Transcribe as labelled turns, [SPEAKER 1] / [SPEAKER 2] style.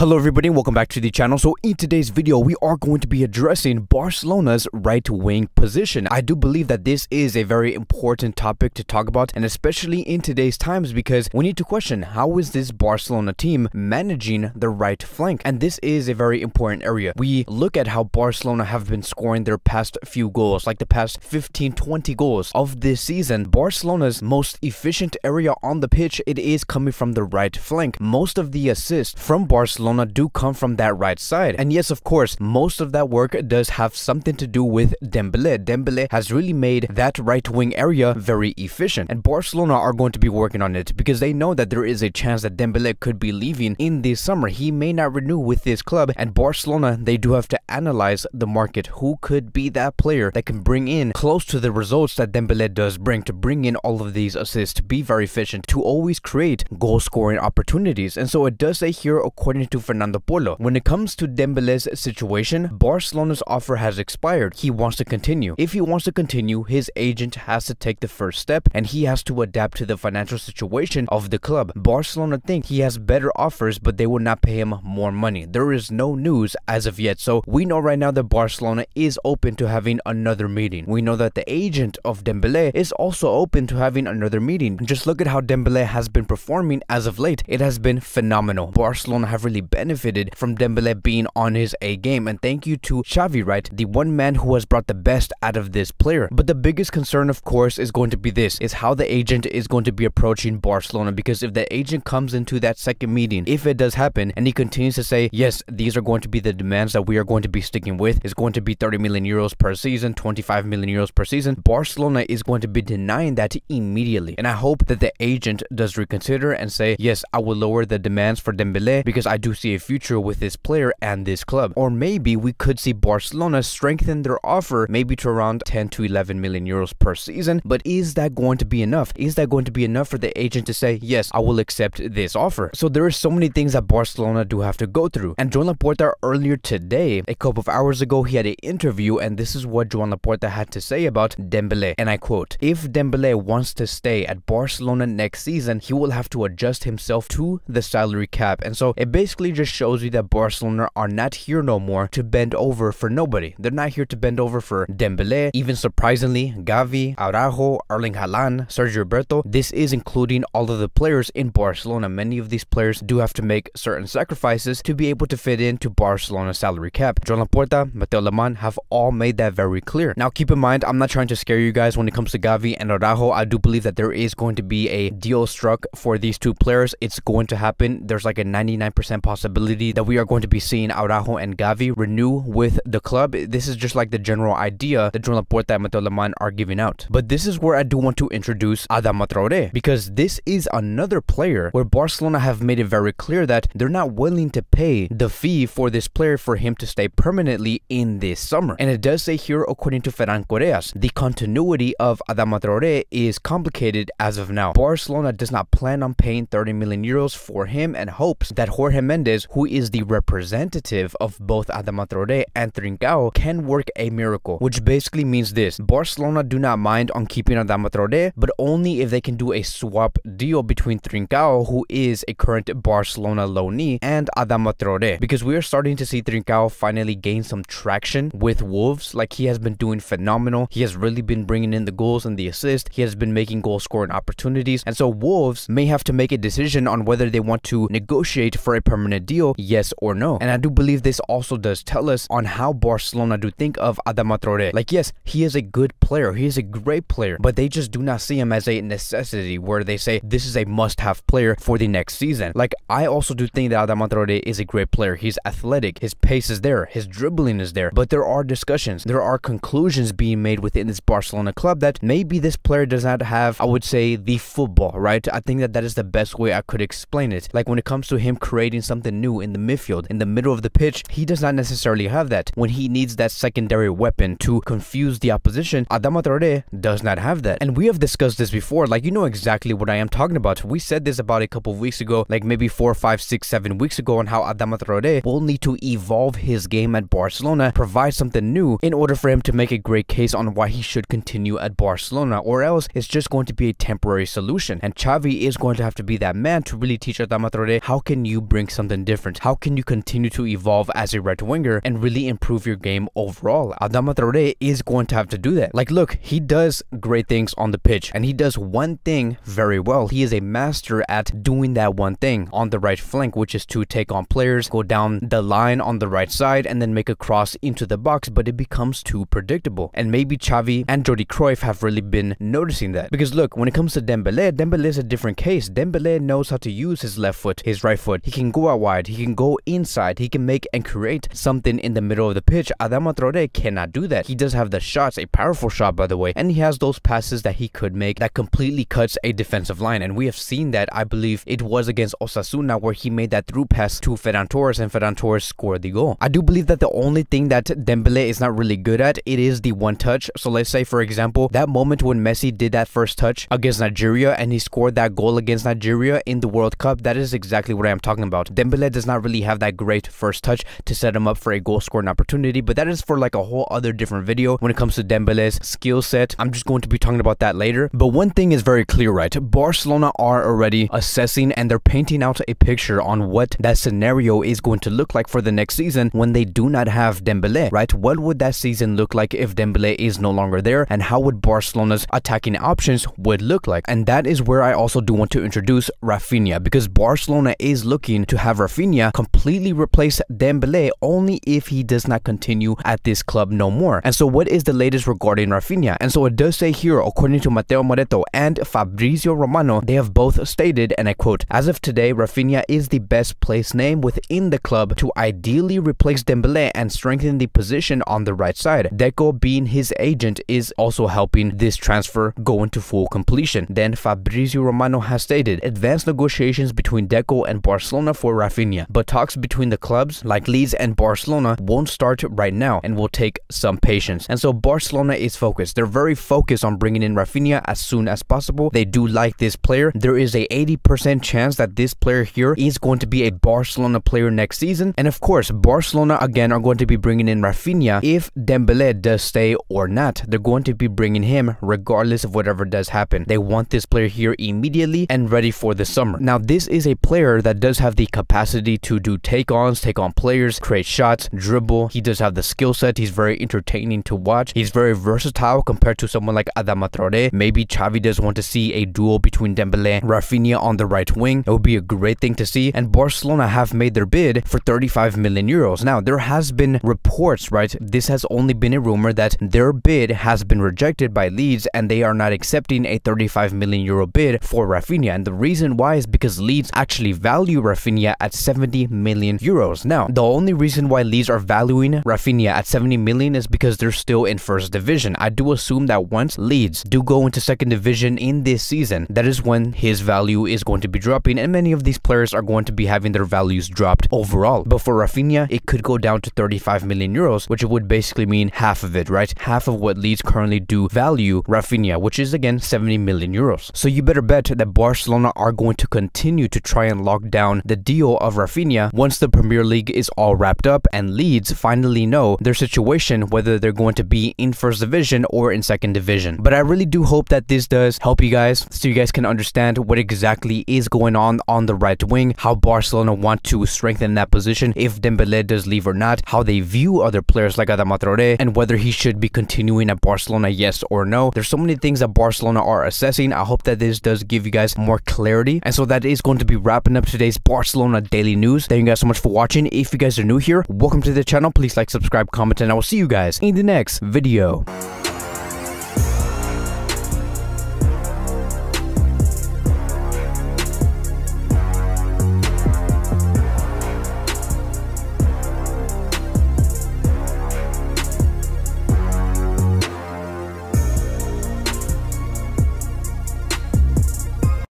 [SPEAKER 1] Hello everybody, welcome back to the channel. So in today's video, we are going to be addressing Barcelona's right wing position. I do believe that this is a very important topic to talk about, and especially in today's times, because we need to question how is this Barcelona team managing the right flank, and this is a very important area. We look at how Barcelona have been scoring their past few goals, like the past 15-20 goals of this season. Barcelona's most efficient area on the pitch, it is coming from the right flank. Most of the assists from Barcelona do come from that right side, and yes, of course, most of that work does have something to do with Dembele. Dembele has really made that right wing area very efficient, and Barcelona are going to be working on it because they know that there is a chance that Dembele could be leaving in this summer. He may not renew with this club, and Barcelona, they do have to analyze the market. Who could be that player that can bring in close to the results that Dembele does bring, to bring in all of these assists, to be very efficient, to always create goal scoring opportunities. And so it does say here, according to Fernando Polo, when it comes to Dembele's situation, Barcelona's offer has expired. He wants to continue. If he wants to continue, his agent has to take the first step, and he has to adapt to the financial situation of the club. Barcelona think he has better offers, but they will not pay him more money. There is no news as of yet, so we know right now that Barcelona is open to having another meeting. We know that the agent of Dembele is also open to having another meeting. Just look at how Dembele has been performing as of late. It has been phenomenal. Barcelona have really benefited from Dembele being on his A game, and thank you to Xavi, right, the one man who has brought the best out of this player. But the biggest concern, of course, is going to be this, is how the agent is going to be approaching Barcelona, because if the agent comes into that second meeting, if it does happen, and he continues to say, yes, these are going to be the demands that we are going to be sticking with, it's going to be 30 million euros per season, 25 million euros per season, Barcelona is going to be denying that immediately. And I hope that the agent does reconsider and say, yes, I will lower the demands for Dembele because I do see a future with this player and this club. Or maybe we could see Barcelona strengthen their offer maybe to around 10 to 11 million euros per season. But is that going to be enough? Is that going to be enough for the agent to say, yes, I will accept this offer? So there are so many things that Barcelona do have to go through. And Joan Laporta earlier today, a couple of hours ago, he had an interview, and this is what Joan Laporta had to say about Dembele, and I quote, "If Dembele wants to stay at Barcelona next season, he will have to adjust himself to the salary cap." And so it basically just shows you that Barcelona are not here no more to bend over for nobody. They're not here to bend over for Dembele. Even surprisingly, Gavi, Araujo, Erling Haaland, Sergio Roberto, this is including all of the players in Barcelona. Many of these players do have to make certain sacrifices to be able to fit into Barcelona's salary cap. Joan Laporta, Mateo Lemán have all made that very clear. Now keep in mind, I'm not trying to scare you guys when it comes to Gavi and Araujo. I do believe that there is going to be a deal struck for these two players. It's going to happen. There's like a 99% possibility that we are going to be seeing Araujo and Gavi renew with the club. This is just like the general idea that Joan Laporta and Mateo Lemán are giving out. But this is where I do want to introduce Adama Traore, because this is another player where Barcelona have made it very clear that they're not willing to pay the fee for this player for him to stay permanently in this summer. And it does say here, according to Ferran Correas, the continuity of Adama Traore is complicated as of now. Barcelona does not plan on paying 30 million euros for him and hopes that Jorge Mendes, who is the representative of both Adama Traore and Trincao, can work a miracle, which basically means this: Barcelona do not mind on keeping Adama Traore, but only if they can do a swap deal between Trincao, who is a current Barcelona loanee, and Adama Traore, because we are starting to see Trincao finally gain some traction with Wolves. Like, he has been doing phenomenal. He has really been bringing in the goals and the assists. He has been making goal scoring opportunities, and so Wolves may have to make a decision on whether they want to negotiate for a permanent deal, yes or no. And I do believe this also does tell us on how Barcelona do think of Adama Traore. Like, yes, he is a good player, he is a great player, but they just do not see him as a necessity where they say this is a must-have player for the next season. Like, I also do think that Adama Traore is a great player. He's athletic, his pace is there, his dribbling is there, but there are discussions, there are conclusions being made within this Barcelona club that maybe this player does not have, I would say, the football, right? I think that that is the best way I could explain it. Like, when it comes to him creating something new in the midfield, in the middle of the pitch, he does not necessarily have that. When he needs that secondary weapon to confuse the opposition, Adama Traore does not have that. And we have discussed this before. Like, you know exactly what I am talking about. We said this about a couple of weeks ago, like maybe 4, 5, 6, 7 weeks ago, on how Adama Traore will need to evolve his game at Barcelona, provide something new in order for him to make a great case on why he should continue at Barcelona, or else it's just going to be a temporary solution. And Xavi is going to have to be that man to really teach Adama Traore how can you bring something something different? How can you continue to evolve as a right winger and really improve your game overall? Adama Traore is going to have to do that. Like, look, he does great things on the pitch, and he does one thing very well. He is a master at doing that one thing on the right flank, which is to take on players, go down the line on the right side, and then make a cross into the box, but it becomes too predictable. And maybe Xavi and Jordi Cruyff have really been noticing that. Because look, when it comes to Dembele is a different case. Dembele knows how to use his left foot, his right foot. He can go out wide, he can go inside, he can make and create something in the middle of the pitch. Adama Traore cannot do that. He does have the shots, a powerful shot by the way, and he has those passes that he could make that completely cuts a defensive line. And we have seen that, I believe it was against Osasuna, where he made that through pass to Ferran Torres and Ferran Torres scored the goal. I do believe that the only thing that Dembele is not really good at, it is the one touch. So let's say, for example, that moment when Messi did that first touch against Nigeria and he scored that goal against Nigeria in the World Cup, that is exactly what I am talking about. Dembele does not really have that great first touch to set him up for a goal scoring opportunity, but that is for like a whole other different video when it comes to Dembele's skill set. I'm just going to be talking about that later. But one thing is very clear, right? Barcelona are already assessing and they're painting out a picture on what that scenario is going to look like for the next season when they do not have Dembele, right? What would that season look like if Dembele is no longer there, and how would Barcelona's attacking options would look like? And that is where I also do want to introduce Raphinha, because Barcelona is looking to have Raphinha completely replace Dembele only if he does not continue at this club no more. And so what is the latest regarding Raphinha? And so it does say here, according to Matteo Moretto and Fabrizio Romano, they have both stated, and I quote, "As of today, Raphinha is the best placed name within the club to ideally replace Dembele and strengthen the position on the right side. Deco, being his agent, is also helping this transfer go into full completion." Then Fabrizio Romano has stated, "Advanced negotiations between Deco and Barcelona for Raphinha, but talks between the clubs like Leeds and Barcelona won't start right now and will take some patience." And so Barcelona is focused. They're very focused on bringing in Raphinha as soon as possible. They do like this player. There is a 80% chance that this player here is going to be a Barcelona player next season. And of course, Barcelona again are going to be bringing in Raphinha if Dembele does stay or not. They're going to be bringing him regardless of whatever does happen. They want this player here immediately and ready for the summer. Now, this is a player that does have the capacity to do take-ons, take on players, create shots, dribble. He does have the skill set. He's very entertaining to watch. He's very versatile compared to someone like Adama Traore. Maybe Xavi does want to see a duel between Dembele and Raphinha on the right wing. It would be a great thing to see. And Barcelona have made their bid for 35 million euros. Now, there has been reports, right? This has only been a rumor that their bid has been rejected by Leeds and they are not accepting a 35 million euro bid for Raphinha. And the reason why is because Leeds actually value Raphinha at 70 million euros. Now, the only reason why Leeds are valuing Raphinha at 70 million is because they're still in first division. I do assume that once Leeds do go into second division in this season, that is when his value is going to be dropping, and many of these players are going to be having their values dropped overall. But for Raphinha, it could go down to 35 million euros, which would basically mean half of it, right? Half of what Leeds currently do value Raphinha, which is again 70 million euros. So you better bet that Barcelona are going to continue to try and lock down the deal of Raphinha once the Premier League is all wrapped up and Leeds finally know their situation, whether they're going to be in first division or in second division. But I really do hope that this does help you guys, so you guys can understand what exactly is going on the right wing, how Barcelona want to strengthen that position if Dembele does leave or not, how they view other players like Adama Traore, and whether he should be continuing at Barcelona, yes or no. There's so many things that Barcelona are assessing. I hope that this does give you guys more clarity. And so that is going to be wrapping up today's Barcelona daily news. Thank you guys so much for watching. If you guys are new here, welcome to the channel. Please like, subscribe, comment, and I will see you guys in the next video.